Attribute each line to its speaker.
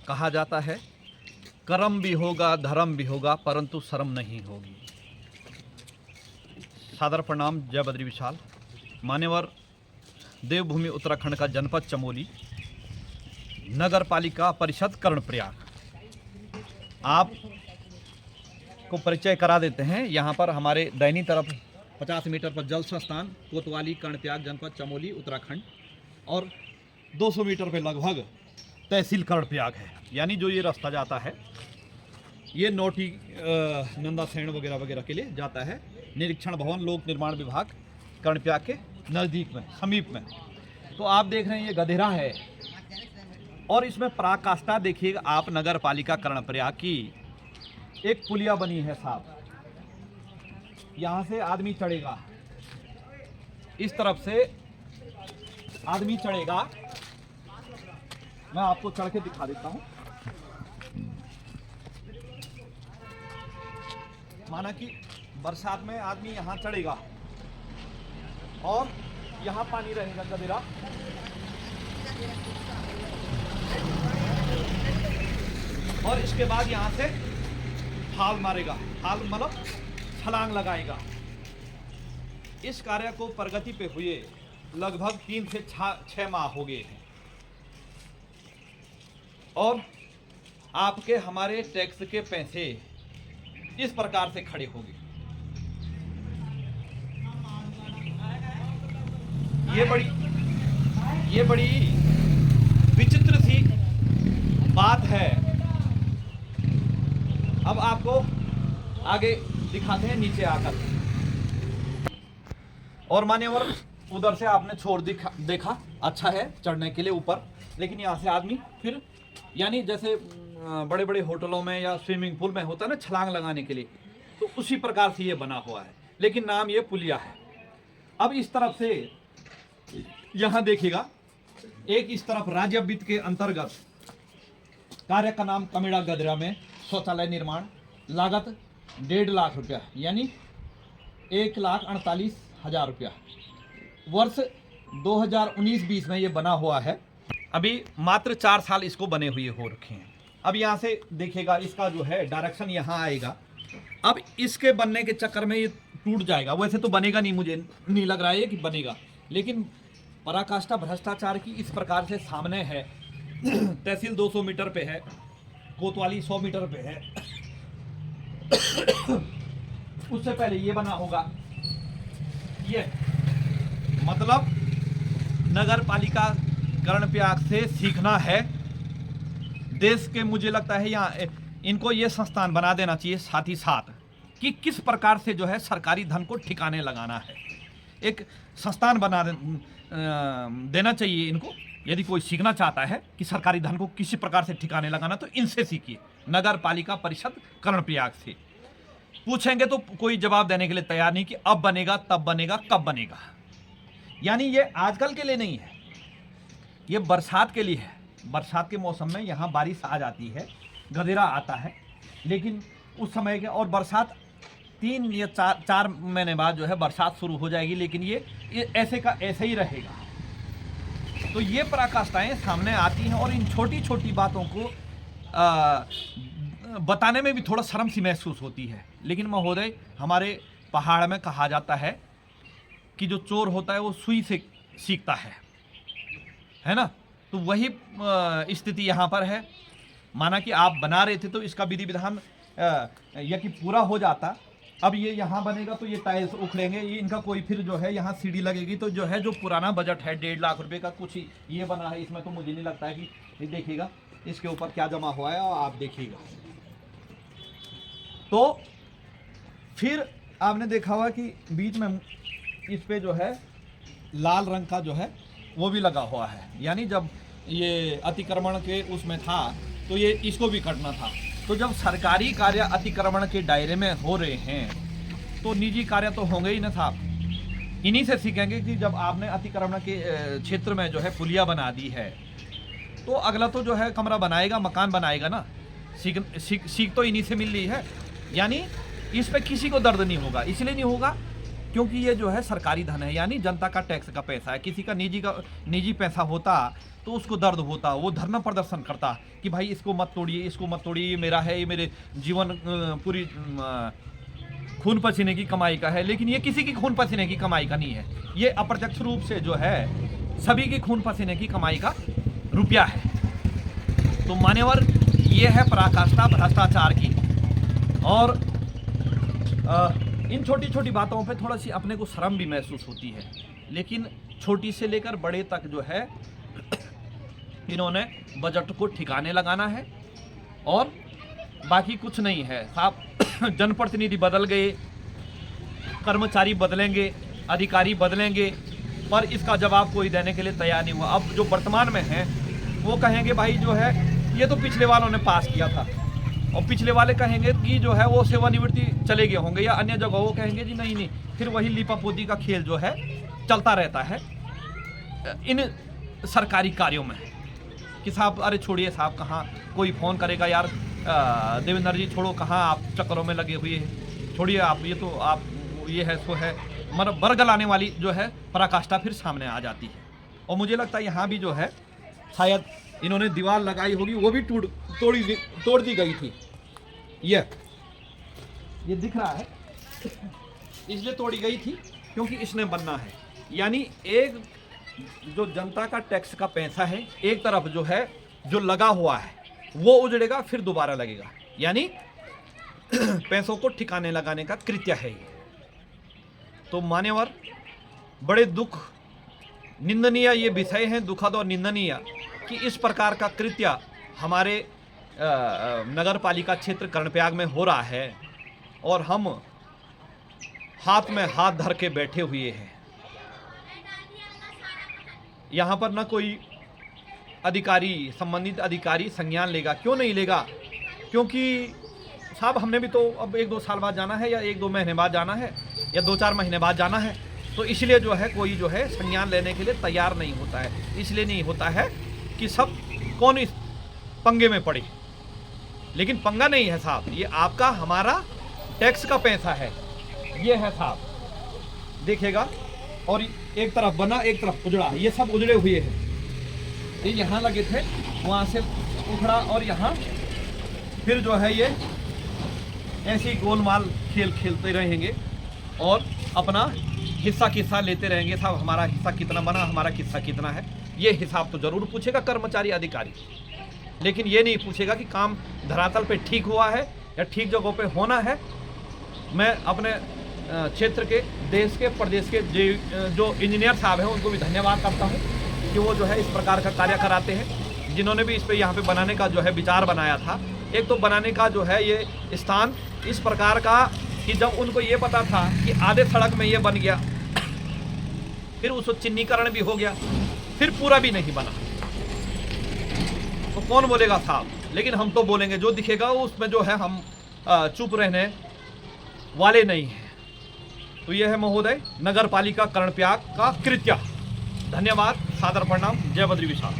Speaker 1: कहा जाता है कर्म भी होगा धर्म भी होगा परंतु शर्म नहीं होगी। सादर प्रणाम, जय बद्री विशाल। मान्यवर देवभूमि उत्तराखंड का जनपद चमोली, नगर पालिका परिषद कर्णप्रयाग, आप को परिचय करा देते हैं। यहाँ पर हमारे दाहिनी तरफ 50 मीटर पर जल संस्थान कोतवाली कर्णप्रयाग जनपद चमोली उत्तराखंड, और 200 मीटर पे लगभग तहसील कर्णप्रयाग है। यानी जो ये रास्ता जाता है ये नोटी नंदासेन वगैरह वगैरह के लिए जाता है। निरीक्षण भवन लोक निर्माण विभाग कर्णप्रयाग के नज़दीक में, समीप में। तो आप देख रहे हैं ये गधेरा है, और इसमें पराकाष्ठा देखिएगा आप, नगर पालिका कर्णप्रयाग की एक पुलिया बनी है साहब। यहाँ से आदमी चढ़ेगा, इस तरफ से आदमी चढ़ेगा। मैं आपको चढ़ के दिखा देता हूँ। माना कि बरसात में आदमी यहाँ चढ़ेगा और यहाँ पानी रहेगा गधेरा, और इसके बाद यहाँ से हाल मारेगा, हाल मतलब छलांग लगाएगा। इस कार्य को प्रगति पे हुए लगभग 3 से 6 माह हो गए हैं, और आपके हमारे टैक्स के पैसे इस प्रकार से खड़े हो गए। ये बड़ी विचित्र सी बात है। अब आपको आगे दिखाते हैं नीचे आकर। और मान्यवर उधर से आपने छोड़ देखा, अच्छा है चढ़ने के लिए ऊपर, लेकिन यहाँ से आदमी फिर, यानी जैसे बड़े बड़े होटलों में या स्विमिंग पूल में होता है ना छलांग लगाने के लिए, तो उसी प्रकार से ये बना हुआ है, लेकिन नाम ये पुलिया है। अब इस तरफ से यहाँ देखिएगा, एक इस तरफ राज्य वित्त के अंतर्गत कार्य का नाम कमेड़ा गधेरा में शौचालय निर्माण, लागत 1.5 लाख रुपया, यानी 1,48,000 रुपया। वर्ष 2019-20 में ये बना हुआ है। अभी मात्र 4 साल इसको बने हुए हो रखे हैं। अब यहाँ से देखिएगा, इसका जो है डायरेक्शन यहाँ आएगा। अब इसके बनने के चक्कर में ये टूट जाएगा। वैसे तो बनेगा नहीं, मुझे नहीं लग रहा है कि बनेगा, लेकिन पराकाष्ठा भ्रष्टाचार की इस प्रकार से सामने है। तहसील 200 मीटर पे है, कोतवाली 100 मीटर पे है। उससे पहले ये बना होगा। ये मतलब नगर पालिका कर्णप्रयाग से सीखना है देश के। मुझे लगता है यहाँ इनको ये संस्थान बना देना चाहिए, साथ ही साथ कि किस प्रकार से जो है सरकारी धन को ठिकाने लगाना है। एक संस्थान बना देना चाहिए इनको। यदि कोई सीखना चाहता है कि सरकारी धन को किसी प्रकार से ठिकाने लगाना, तो इनसे सीखिए, नगर पालिका परिषद कर्णप्रयाग से। पूछेंगे तो कोई जवाब देने के लिए तैयार नहीं कि अब बनेगा, तब बनेगा, कब बनेगा। यानी ये आजकल के लिए नहीं है, ये बरसात के लिए है। बरसात के मौसम में यहाँ बारिश आ जाती है, गधेरा आता है, लेकिन उस समय के, और बरसात 3 या 4 महीने बाद जो है बरसात शुरू हो जाएगी, लेकिन ये ऐसे का ऐसे ही रहेगा। तो ये पराकाष्ठाएं सामने आती हैं, और इन छोटी छोटी बातों को बताने में भी थोड़ा शर्म सी महसूस होती है। लेकिन महोदय, हमारे पहाड़ में कहा जाता है कि जो चोर होता है वो सुई से सीखता है ना। तो वही स्थिति यहाँ पर है। माना कि आप बना रहे थे तो इसका विधि विधान यदि पूरा हो जाता। अब ये यहाँ बनेगा तो ये टाइल्स उखड़ेंगे, ये इनका कोई फिर जो है यहाँ सीढ़ी लगेगी, तो जो है जो पुराना बजट है 1.5 लाख रुपए का कुछ ये बना है, इसमें तो मुझे नहीं लगता है कि ये देखिएगा इसके ऊपर क्या जमा हुआ है, और आप देखिएगा। तो फिर आपने देखा हुआ कि बीच में इस पे जो है लाल रंग का जो है वो भी लगा हुआ है। यानी जब ये अतिक्रमण के उसमें था तो ये इसको भी कटना था। तो जब सरकारी कार्य अतिक्रमण के दायरे में हो रहे हैं तो निजी कार्य तो होंगे ही ना साहब। इन्हीं से सीखेंगे कि जब आपने अतिक्रमण के क्षेत्र में जो है पुलिया बना दी है, तो अगला तो जो है कमरा बनाएगा, मकान बनाएगा ना। सीख तो इन्हीं से मिल रही है। यानी इस पे किसी को दर्द नहीं होगा। इसलिए नहीं होगा क्योंकि ये जो है सरकारी धन है, यानी जनता का टैक्स का पैसा है। किसी का निजी पैसा होता तो उसको दर्द होता, वो धरना प्रदर्शन करता कि भाई इसको मत तोड़िए, इसको मत तोड़िए, ये मेरा है, ये मेरे जीवन पूरी खून पसीने की कमाई का है। लेकिन ये किसी की खून पसीने की कमाई का नहीं है, ये अप्रत्यक्ष रूप से जो है सभी की खून पसीने की कमाई का रुपया है। तो मान्यवर, ये है पराकाष्ठा भ्रष्टाचार की। और इन छोटी छोटी बातों पे थोड़ा सी अपने को शर्म भी महसूस होती है, लेकिन छोटी से लेकर बड़े तक जो है इन्होंने बजट को ठिकाने लगाना है और बाकी कुछ नहीं है साहब। जनप्रतिनिधि बदल गए, कर्मचारी बदलेंगे, अधिकारी बदलेंगे, पर इसका जवाब कोई देने के लिए तैयार नहीं हुआ। अब जो वर्तमान में है वो कहेंगे भाई जो है ये तो पिछले वालों ने पास किया था, और पिछले वाले कहेंगे कि जो है वो सेवानिवृत्ति चले गए होंगे, या अन्य जगह वो कहेंगे जी नहीं, फिर वही लीपापोती का खेल जो है चलता रहता है इन सरकारी कार्यों में कि साहब अरे छोड़िए साहब, कहाँ कोई फ़ोन करेगा यार, देवेंद्र जी छोड़ो, कहाँ आप चक्करों में लगे हुए हैं, छोड़िए आप, ये तो आप ये है सो है, मतलब बरगलाने वाली जो है पराकाष्ठा फिर सामने आ जाती है। और मुझे लगता है यहाँ भी जो है शायद इन्होंने दीवार लगाई होगी, वो भी तोड़ दी गई थी। ये दिख रहा है, इसलिए तोड़ी गई थी क्योंकि इसने बनना है। यानी एक जो जनता का टैक्स का पैसा है, एक तरफ जो है जो लगा हुआ है वो उजड़ेगा, फिर दोबारा लगेगा, यानी पैसों को ठिकाने लगाने का कृत्य है ये। तो मान्यवर, बड़े दुख निंदनीय ये विषय है, दुखद और निंदनीय कि इस प्रकार का कृत्य हमारे नगर पालिका क्षेत्र कर्णप्रयाग में हो रहा है और हम हाथ में हाथ धर के बैठे हुए हैं। यहाँ पर न कोई अधिकारी, संबंधित अधिकारी संज्ञान लेगा। क्यों नहीं लेगा? क्योंकि साहब हमने भी तो अब 1-2 साल बाद जाना है, या 1-2 महीने बाद जाना है, या 2-4 महीने बाद जाना है। तो इसलिए जो है कोई जो है संज्ञान लेने के लिए तैयार नहीं होता है। इसलिए नहीं होता है कि सब कौन इस पंगे में पड़े, लेकिन पंगा नहीं है साहब, ये आपका हमारा टैक्स का पैसा है, ये है साहब, देखिएगा। और एक तरफ बना, एक तरफ उजड़ा, ये सब उजड़े हुए हैं। ये यहाँ लगे थे, वहाँ से उखड़ा, और यहाँ फिर जो है ये ऐसी गोलमाल खेल खेलते रहेंगे और अपना हिस्सा किस्सा लेते रहेंगे। साहब हमारा हिस्सा कितना बना, हमारा किस्सा कितना है, ये हिसाब तो जरूर पूछेगा कर्मचारी अधिकारी, लेकिन ये नहीं पूछेगा कि काम धरातल पे ठीक हुआ है या ठीक जगहों पे होना है। मैं अपने क्षेत्र के, देश के, प्रदेश के जो इंजीनियर साहब हैं उनको भी धन्यवाद करता हूँ कि वो जो है इस प्रकार का कार्य कराते हैं, जिन्होंने भी इस पे यहाँ पे बनाने का जो है विचार बनाया था। एक तो बनाने का जो है ये स्थान इस प्रकार का कि जब उनको ये पता था कि आधे सड़क में ये बन गया, फिर उसको चिन्हीकरण भी हो गया, फिर पूरा भी नहीं बना, तो कौन बोलेगा साहब? लेकिन हम तो बोलेंगे, जो दिखेगा उसमें जो है हम चुप रहने वाले नहीं हैं। तो यह है महोदय नगर पालिका कर्णप्रयाग का कृत्य। धन्यवाद, सादर प्रणाम, जय बद्री विशाल।